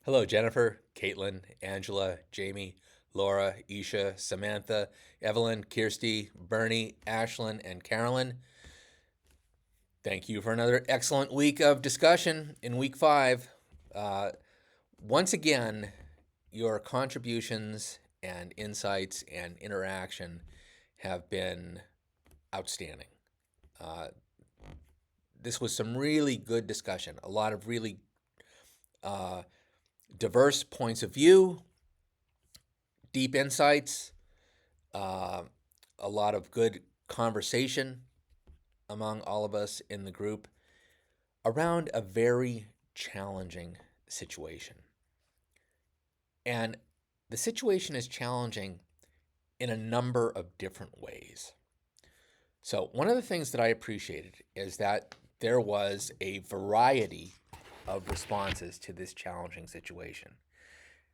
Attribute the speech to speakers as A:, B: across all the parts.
A: Hello, Jennifer, Caitlin, Angela, Jamie, Laura, Isha, Samantha, Evelyn, Kirsty, Bernie, Ashlyn, and Carolyn. Thank you for another excellent week of discussion in week five. Uh, Once again, your contributions and insights and interaction have been outstanding. Uh, this was some really good discussion, a lot of really uh, diverse points of view, deep insights, uh, a lot of good conversation among all of us in the group around a very challenging situation. And the situation is challenging in a number of different ways. So, one of the things that I appreciated is that there was a variety of responses to this challenging situation.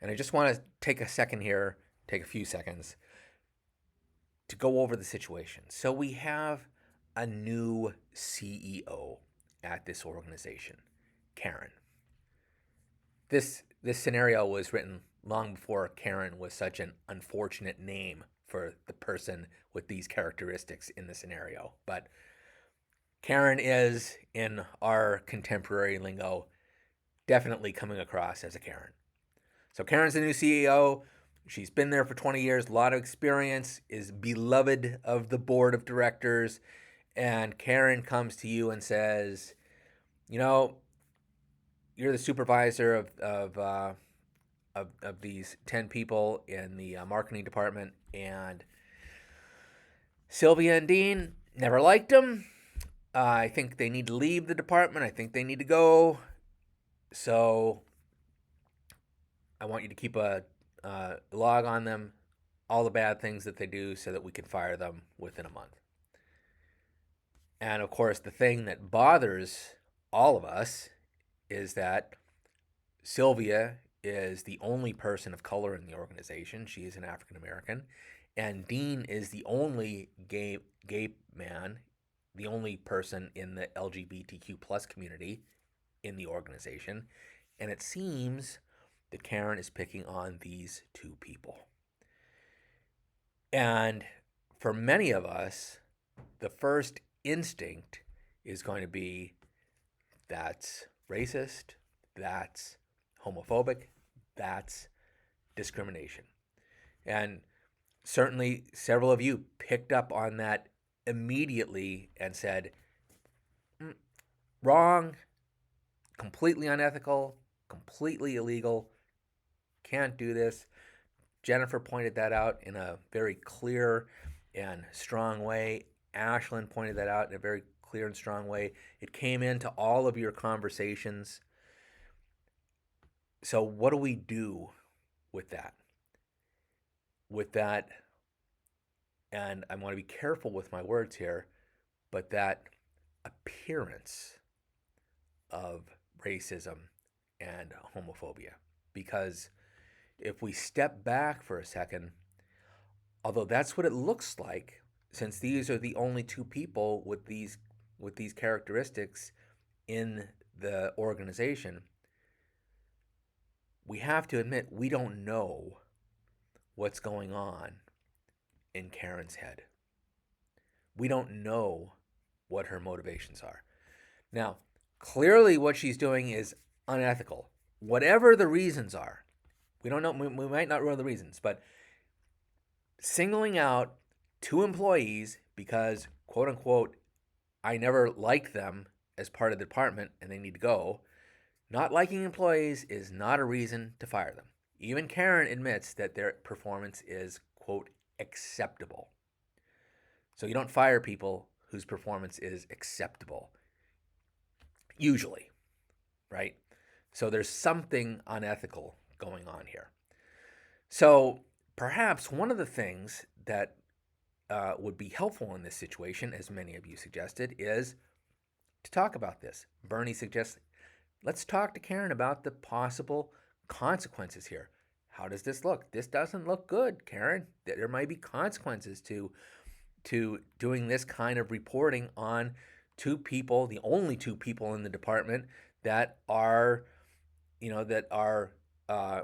A: And I just want to take a second here, take a few seconds to go over the situation. So we have a new CEO at this organization, Karen. This scenario was written long before Karen was such an unfortunate name for the person with these characteristics in the scenario. But Karen is, in our contemporary lingo, definitely coming across as a Karen. So Karen's the new CEO. She's been there for 20 years, a lot of experience, is beloved of the board of directors. And Karen comes to you and says, you know, you're the supervisor of these 10 people in the marketing department. And Sylvia and Dean never liked them. I think they need to leave the department. I think they need to go. So I want you to keep a log on them, all the bad things that they do, so that we can fire them within a month. And of course, the thing that bothers all of us is that Sylvia is the only person of color in the organization. She is an African American. And Dean is the only gay man, the only person in the LGBTQ plus community in the organization. And it seems that Karen is picking on these two people. And for many of us, the first instinct is going to be that's racist, that's homophobic, that's discrimination. And certainly several of you picked up on that immediately and said, wrong, completely unethical, completely illegal, can't do this. Jennifer pointed that out in a very clear and strong way. Ashlyn pointed that out in a very clear and strong way. It came into all of your conversations. So, what do we do with that? With that, and I want to be careful with my words here, but that appearance of racism and homophobia. Because if we step back for a second, although that's what it looks like, since these are the only two people with these characteristics in the organization, we have to admit we don't know what's going on in Karen's head. We don't know what her motivations are. Now, clearly what she's doing is unethical. Whatever the reasons are, we don't know, we might not know the reasons, but singling out two employees because, quote unquote, I never liked them as part of the department and they need to go. Not liking employees is not a reason to fire them. Even Karen admits that their performance is, quote, acceptable. So you don't fire people whose performance is acceptable, usually, right? So there's something unethical going on here. So perhaps one of the things that would be helpful in this situation, as many of you suggested, is to talk about this. Bernie suggests let's talk to Karen about the possible consequences here. How does this look? This doesn't look good, Karen. There might be consequences to doing this kind of reporting on two people, the only two people in the department that are, that are uh,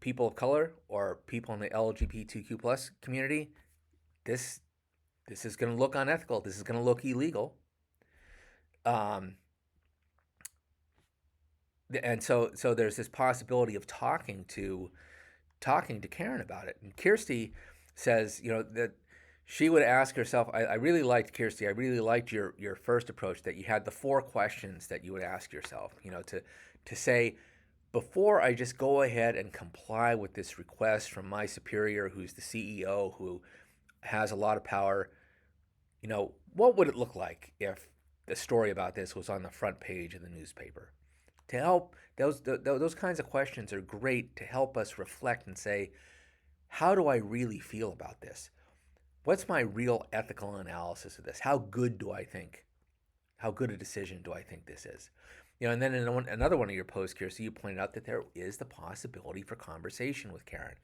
A: people of color or people in the LGBTQ plus community, this this is going to look unethical. This is going to look illegal. Um, and so there's this possibility of talking to Karen about it. And Kirsty says, that she would ask herself, I really liked Kirsty. I really liked your first approach, that you had the 4 questions that you would ask yourself, to say, before I just go ahead and comply with this request from my superior, who's the CEO, who has a lot of power, what would it look like if the story about this was on the front page of the newspaper? To help, those kinds of questions are great to help us reflect and say, how do I really feel about this? What's my real ethical analysis of this? How good do I think? How good a decision do I think this is? And then in another one of your posts, Kirsty, you pointed out that there is the possibility for conversation with Karen.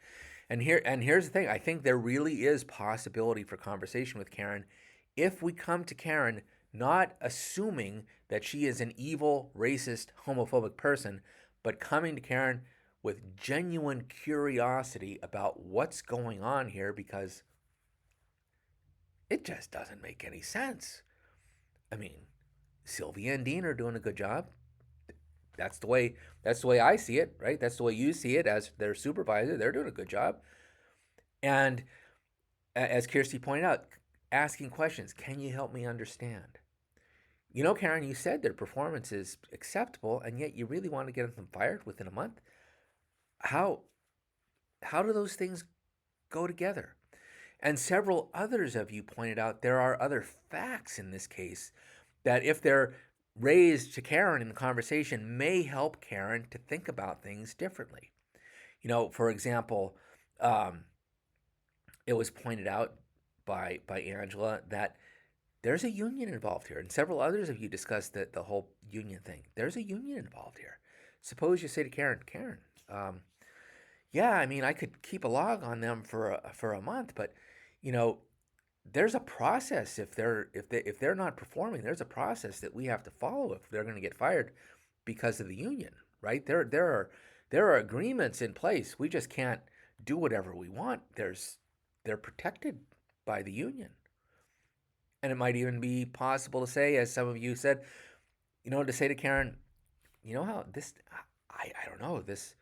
A: And here's the thing. I think there really is possibility for conversation with Karen if we come to Karen not assuming that she is an evil, racist, homophobic person, but coming to Karen with genuine curiosity about what's going on here, because it just doesn't make any sense. I mean, Sylvia and Dean are doing a good job. That's the way I see it, right? That's the way you see it as their supervisor. They're doing a good job. And as Kirsty pointed out, asking questions, can you help me understand? Karen, you said their performance is acceptable, and yet you really want to get them fired within a month. How how do those things go together? And several others of you pointed out there are other facts in this case that, if they're raised to Karen in the conversation, may help Karen to think about things differently. For example, um, it was pointed out by Angela that there's a union involved here, and several others of you discussed the whole union thing. There's a union involved here. Suppose you say to Karen, yeah, I mean, I could keep a log on them for a month, but you know, there's a process. If they're not performing, there's a process that we have to follow if they're going to get fired because of the union, right? There are agreements in place. We just can't do whatever we want. They're protected by the union. And it might even be possible to say, as some of you said, to say to Karen, how this, I don't know, this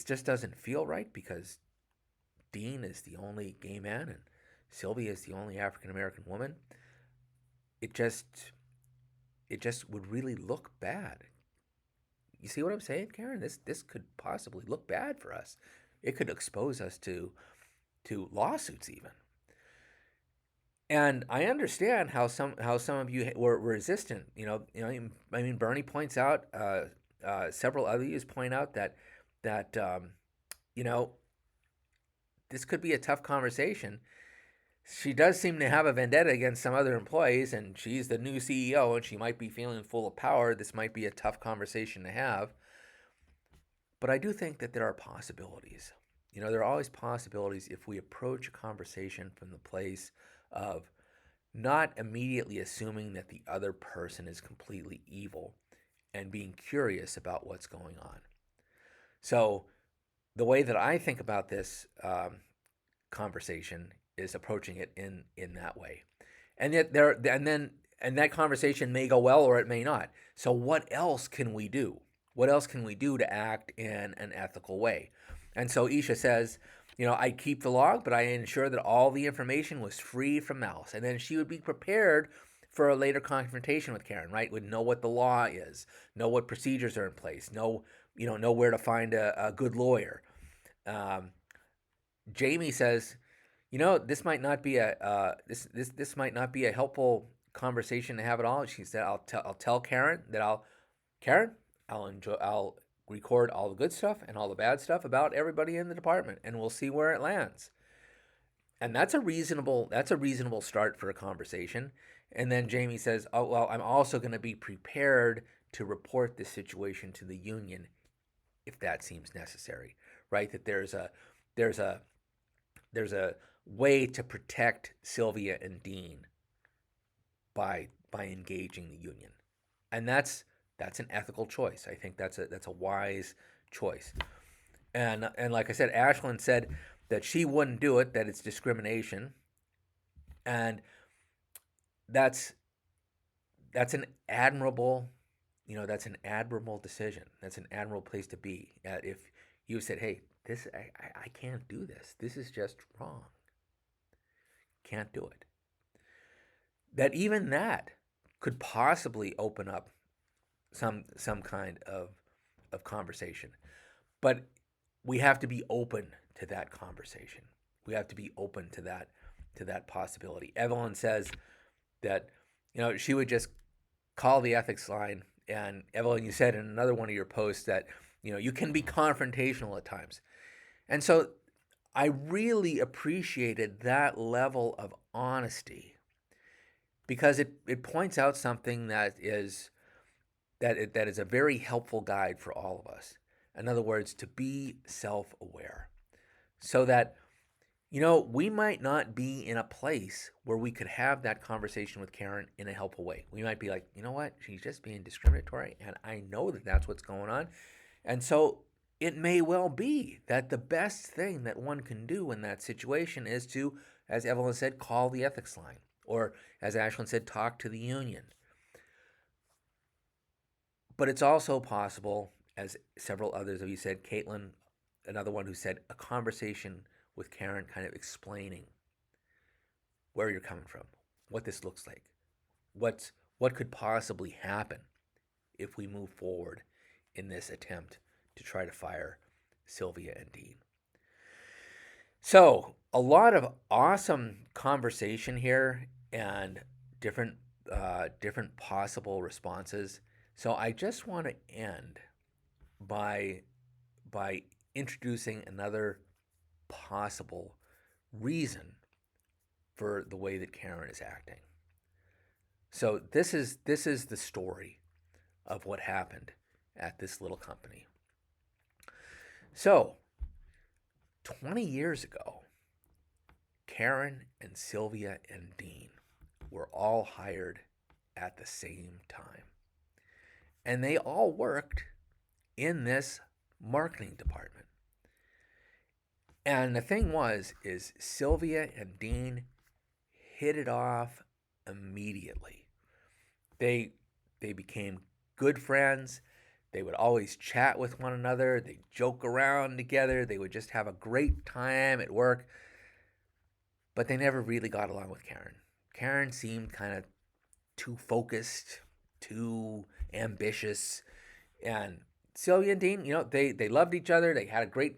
A: just doesn't feel right, because Dean is the only gay man and Sylvia is the only African American woman. It just would really look bad. You see what I'm saying, Karen? This could possibly look bad for us. It could expose us to lawsuits even. And I understand how some of you were resistant. I mean, Bernie points out, several others point out that you know this could be a tough conversation. She does seem to have a vendetta against some other employees, and she's the new CEO, and she might be feeling full of power. This might be a tough conversation to have. But I do think that there are possibilities. There are always possibilities if we approach a conversation from the place of not immediately assuming that the other person is completely evil and being curious about what's going on. So, the way that I think about this conversation is approaching it in that way, and yet and that conversation may go well or it may not. So, what else can we do? What else can we do to act in an ethical way? And so Isha says, I keep the log, but I ensure that all the information was free from malice. And then she would be prepared for a later confrontation with Karen, right? Would know what the law is, know what procedures are in place, know where to find a good lawyer. Jamie says, this might not be this might not be a helpful conversation to have at all. She said, I'll tell Karen that I'll record all the good stuff and all the bad stuff about everybody in the department, and we'll see where it lands. And that's a reasonable start for a conversation. And then Jamie says, "Oh well, I'm also going to be prepared to report the situation to the union if that seems necessary." Right? That there's a way to protect Sylvia and Dean by engaging the union, and that's an ethical choice. I think that's a wise choice. And like I said, Ashlyn said that she wouldn't do it, that it's discrimination, and that's that's an admirable, that's an admirable decision. That's an admirable place to be. If you said, "Hey, this I can't do this. This is just wrong. Can't do it." That even that could possibly open up some kind of conversation. But we have to be open to that conversation. We have to be open to that possibility. Evelyn says that she would just call the ethics line. And Evelyn, you said in another one of your posts that you can be confrontational at times. And so I really appreciated that level of honesty because it points out something that is a very helpful guide for all of us. In other words, to be self-aware, so that we might not be in a place where we could have that conversation with Karen in a helpful way. We might be like, you know what, she's just being discriminatory, and I know that that's what's going on. And so it may well be that the best thing that one can do in that situation is to, as Evelyn said, call the ethics line, or as Ashlyn said, talk to the union. But it's also possible, as several others of you said, Caitlin, another one who said, a conversation with Karen kind of explaining where you're coming from, what this looks like, what could possibly happen if we move forward in this attempt to try to fire Sylvia and Dean. So a lot of awesome conversation here and different possible responses. So I just want to end by introducing another possible reason for the way that Karen is acting. So this is the story of what happened at this little company. So 20 years ago, Karen and Sylvia and Dean were all hired at the same time. And they all worked in this marketing department. And the thing is Sylvia and Dean hit it off immediately. They became good friends. They would always chat with one another. They'd joke around together. They would just have a great time at work. But they never really got along with Karen. Karen seemed kind of too focused, too ambitious. And Sylvia and Dean, they loved each other. They had a great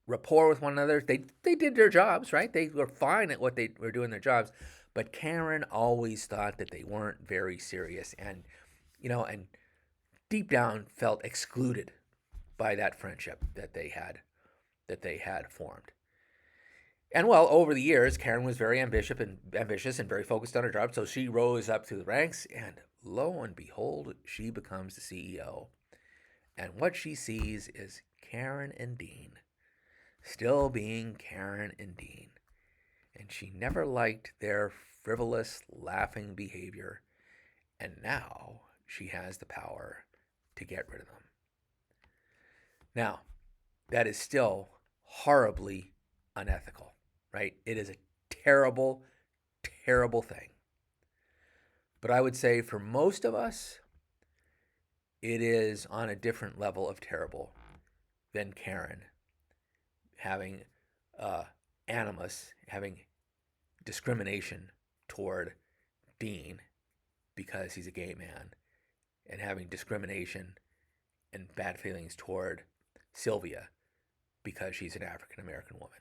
A: rapport with one another. They did their jobs, right? They were fine at what they were doing their jobs. But Karen always thought that they weren't very serious, and deep down felt excluded by that friendship that they had formed. And well, over the years, Karen was very ambitious and very focused on her job. So she rose up through the ranks, and lo and behold, she becomes the CEO. And what she sees is Karen and Dean still being Karen and Dean. And she never liked their frivolous, laughing behavior. And now she has the power to get rid of them. Now, that is still horribly unethical, right? It is a terrible, terrible thing. But I would say for most of us, it is on a different level of terrible than Karen having animus, having discrimination toward Dean because he's a gay man, and having discrimination and bad feelings toward Sylvia because she's an African American woman.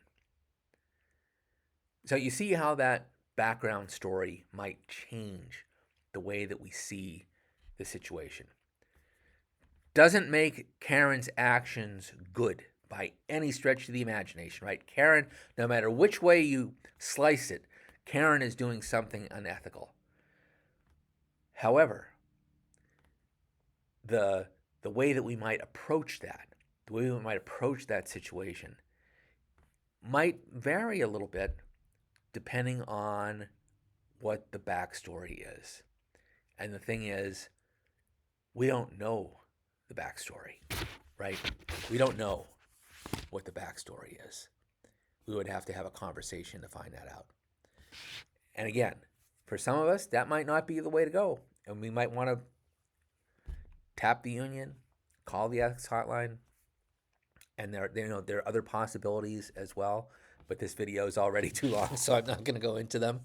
A: So you see how that background story might change the way that we see the situation. Doesn't make Karen's actions good by any stretch of the imagination, right? Karen, no matter which way you slice it, Karen is doing something unethical. However, the way that we might approach that, the way we might approach that situation might vary a little bit depending on what the backstory is. And the thing is, we don't know the backstory, right? We don't know what the backstory is. We would have to have a conversation to find that out. And again, for some of us, that might not be the way to go. And we might want to tap the union, call the ethics hotline, and there are other possibilities as well. But this video is already too long, so I'm not going to go into them.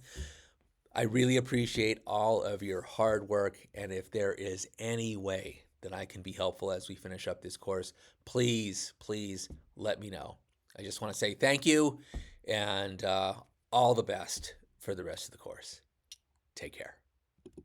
A: I really appreciate all of your hard work, and if there is any way that I can be helpful as we finish up this course, please, please let me know. I just want to say thank you, and all the best for the rest of the course. Take care.